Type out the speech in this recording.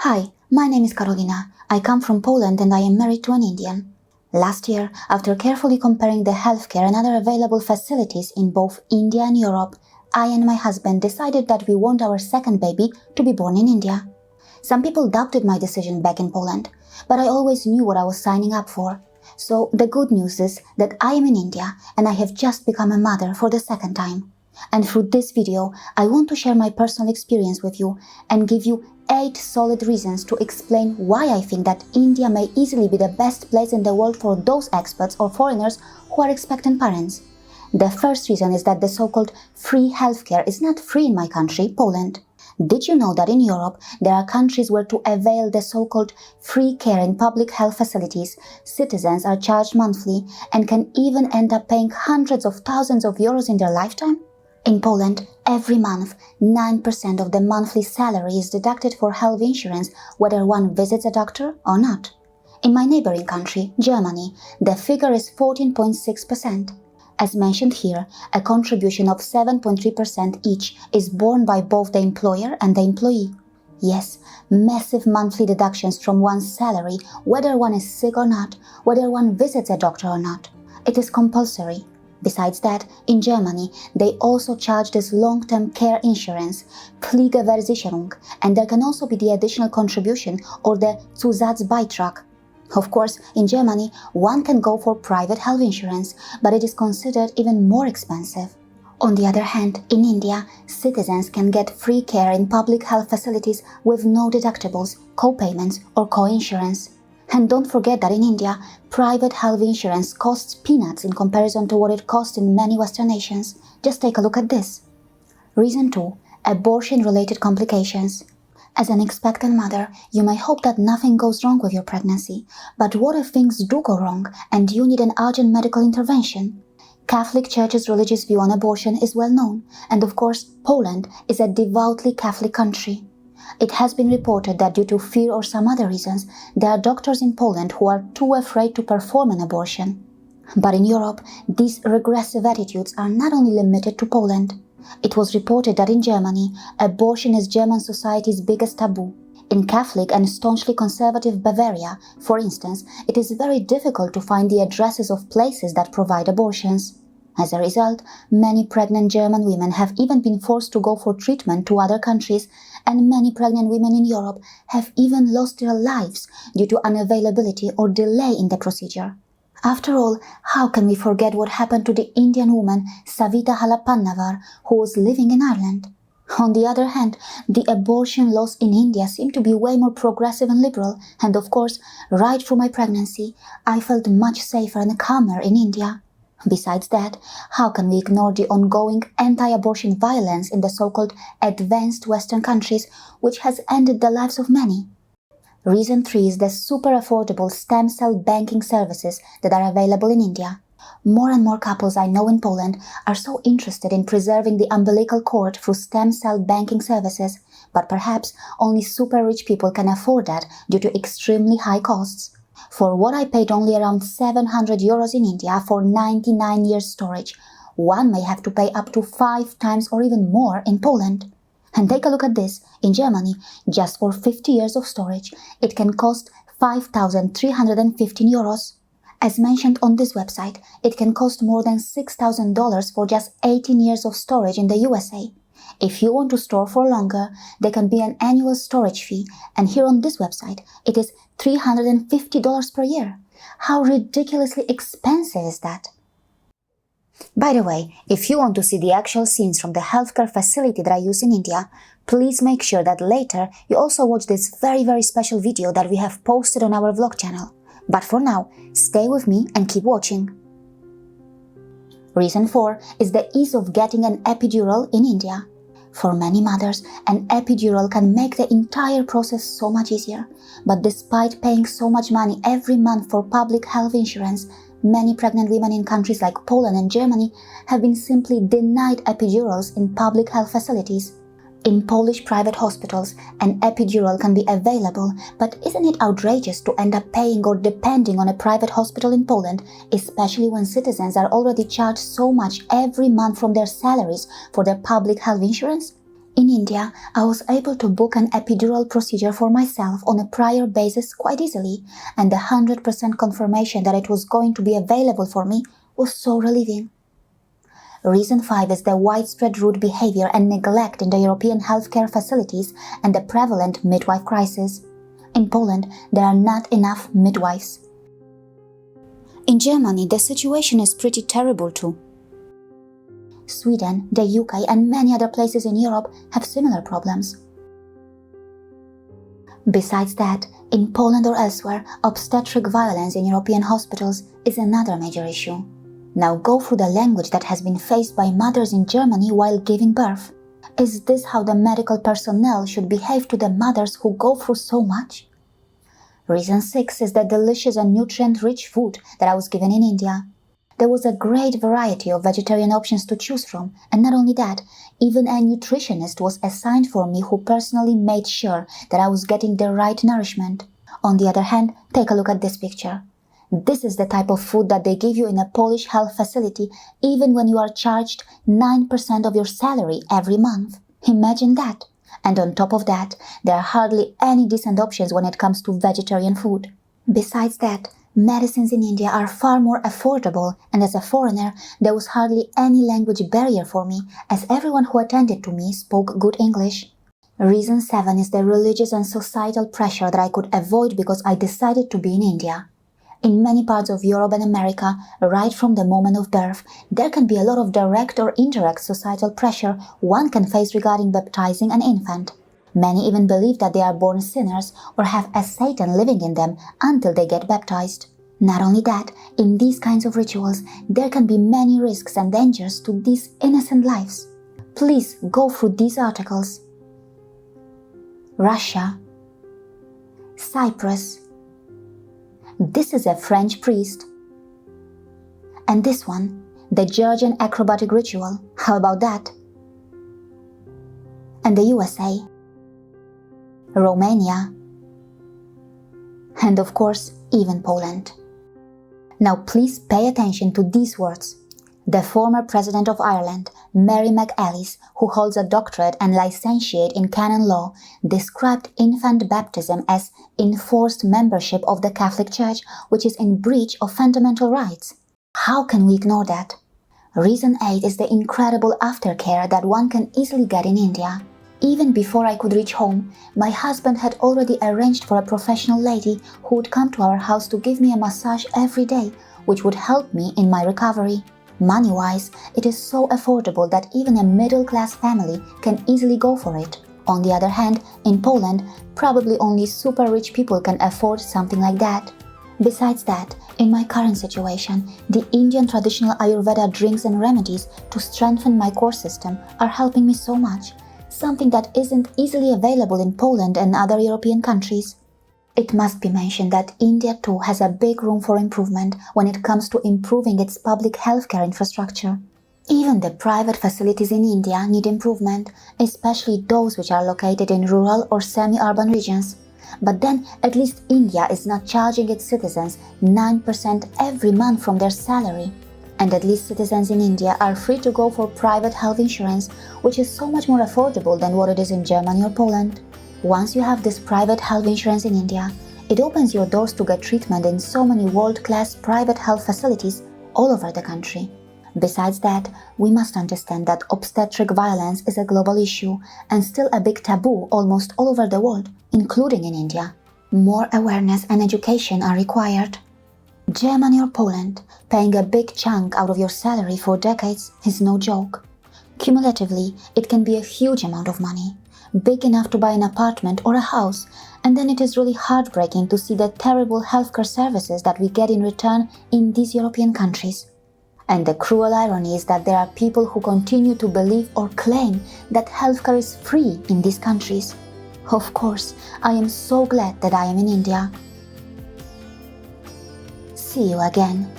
Hi, my name is Karolina. I come from Poland and I am married to an Indian. Last year, after carefully comparing the healthcare and other available facilities in both India and Europe, I and my husband decided that we want our second baby to be born in India. Some people doubted my decision back in Poland, but I always knew what I was signing up for. So the good news is that I am in India and I have just become a mother for the second time. And through this video, I want to share my personal experience with you and give you 8 solid reasons to explain why I think that India may easily be the best place in the world for those expats or foreigners who are expectant parents. The first reason is that the so-called free healthcare is not free in my country, Poland. Did you know that in Europe, there are countries where to avail the so-called free care in public health facilities, citizens are charged monthly and can even end up paying hundreds of thousands of euros in their lifetime? In Poland, every month, 9% of the monthly salary is deducted for health insurance, whether one visits a doctor or not. In my neighboring country, Germany, the figure is 14.6%. As mentioned here, a contribution of 7.3% each is borne by both the employer and the employee. Yes, massive monthly deductions from one's salary, whether one is sick or not, whether one visits a doctor or not. It is compulsory. Besides that, in Germany, they also charge this long-term care insurance, Pflegeversicherung, and there can also be the additional contribution or the Zusatzbeitrag. Of course, in Germany, one can go for private health insurance, but it is considered even more expensive. On the other hand, in India, citizens can get free care in public health facilities with no deductibles, co-payments or co-insurance. And don't forget that in India, private health insurance costs peanuts in comparison to what it costs in many Western nations. Just take a look at this. Reason 2. Abortion-related complications. As an expectant mother, you may hope that nothing goes wrong with your pregnancy. But what if things do go wrong and you need an urgent medical intervention? Catholic Church's religious view on abortion is well known, and of course, Poland is a devoutly Catholic country. It has been reported that due to fear or some other reasons, there are doctors in Poland who are too afraid to perform an abortion. But in Europe, these regressive attitudes are not only limited to Poland. It was reported that in Germany, abortion is German society's biggest taboo. In Catholic and staunchly conservative Bavaria, for instance, it is very difficult to find the addresses of places that provide abortions. As a result, many pregnant German women have even been forced to go for treatment to other countries, and many pregnant women in Europe have even lost their lives due to unavailability or delay in the procedure. After all, how can we forget what happened to the Indian woman Savita Halappanavar, who was living in Ireland? On the other hand, the abortion laws in India seem to be way more progressive and liberal, and of course, right through my pregnancy, I felt much safer and calmer in India. Besides that, how can we ignore the ongoing anti-abortion violence in the so-called advanced Western countries, which has ended the lives of many? Reason 3 is the super affordable stem cell banking services that are available in India. More and more couples I know in Poland are so interested in preserving the umbilical cord through stem cell banking services, but perhaps only super rich people can afford that due to extremely high costs. For what I paid only around 700 euros in India for 99 years storage, one may have to pay up to 5 times or even more in Poland. And take a look at this. In Germany, just for 50 years of storage, it can cost 5,315 euros. As mentioned on this website, it can cost more than $6,000 for just 18 years of storage in the USA. If you want to store for longer, there can be an annual storage fee, and here on this website, it is $350 per year. How ridiculously expensive is that? By the way, if you want to see the actual scenes from the healthcare facility that I use in India, please make sure that later you also watch this very special video that we have posted on our vlog channel. But for now, stay with me and keep watching. Reason 4 is the ease of getting an epidural in India. For many mothers, an epidural can make the entire process so much easier. But despite paying so much money every month for public health insurance, many pregnant women in countries like Poland and Germany have been simply denied epidurals in public health facilities. In Polish private hospitals, an epidural can be available, but isn't it outrageous to end up paying or depending on a private hospital in Poland, especially when citizens are already charged so much every month from their salaries for their public health insurance? In India, I was able to book an epidural procedure for myself on a prior basis quite easily, and the 100% confirmation that it was going to be available for me was so relieving. Reason 5 is the widespread rude behavior and neglect in the European healthcare facilities and the prevalent midwife crisis. In Poland, there are not enough midwives. In Germany, the situation is pretty terrible too. Sweden, the UK, and many other places in Europe have similar problems. Besides that, in Poland or elsewhere, obstetric violence in European hospitals is another major issue. Now go through the language that has been faced by mothers in Germany while giving birth. Is this how the medical personnel should behave to the mothers who go through so much? Reason 6 is the delicious and nutrient-rich food that I was given in India. There was a great variety of vegetarian options to choose from, and not only that, even a nutritionist was assigned for me who personally made sure that I was getting the right nourishment. On the other hand, take a look at this picture. This is the type of food that they give you in a Polish health facility even when you are charged 9% of your salary every month. Imagine that! And on top of that, there are hardly any decent options when it comes to vegetarian food. Besides that, medicines in India are far more affordable, and as a foreigner, there was hardly any language barrier for me, as everyone who attended to me spoke good English. Reason 7 is the religious and societal pressure that I could avoid because I decided to be in India. In many parts of Europe and America, right from the moment of birth, there can be a lot of direct or indirect societal pressure one can face regarding baptizing an infant. Many even believe that they are born sinners or have a Satan living in them until they get baptized. Not only that, in these kinds of rituals, there can be many risks and dangers to these innocent lives. Please go through these articles. Russia, Cyprus. This is a French priest. And this one, the Georgian acrobatic ritual. How about that? And the USA, Romania, and of course, even Poland. Now please pay attention to these words. The former President of Ireland, Mary McAleese, who holds a doctorate and licentiate in canon law, described infant baptism as enforced membership of the Catholic Church, which is in breach of fundamental rights. How can we ignore that? Reason 8 is the incredible aftercare that one can easily get in India. Even before I could reach home, my husband had already arranged for a professional lady who would come to our house to give me a massage every day, which would help me in my recovery. Money-wise, it is so affordable that even a middle-class family can easily go for it. On the other hand, in Poland, probably only super rich people can afford something like that. Besides that, in my current situation, the Indian traditional Ayurveda drinks and remedies to strengthen my core system are helping me so much, something that isn't easily available in Poland and other European countries. It must be mentioned that India too has a big room for improvement when it comes to improving its public healthcare infrastructure. Even the private facilities in India need improvement, especially those which are located in rural or semi-urban regions. But then, at least India is not charging its citizens 9% every month from their salary. And at least citizens in India are free to go for private health insurance, which is so much more affordable than what it is in Germany or Poland. Once you have this private health insurance in India, it opens your doors to get treatment in so many world-class private health facilities all over the country. Besides that, we must understand that obstetric violence is a global issue and still a big taboo almost all over the world, including in India. More awareness and education are required. Germany or Poland, paying a big chunk out of your salary for decades is no joke. Cumulatively, it can be a huge amount of money, big enough to buy an apartment or a house, and then it is really heartbreaking to see the terrible healthcare services that we get in return in these European countries. And the cruel irony is that there are people who continue to believe or claim that healthcare is free in these countries. Of course, I am so glad that I am in India. See you again.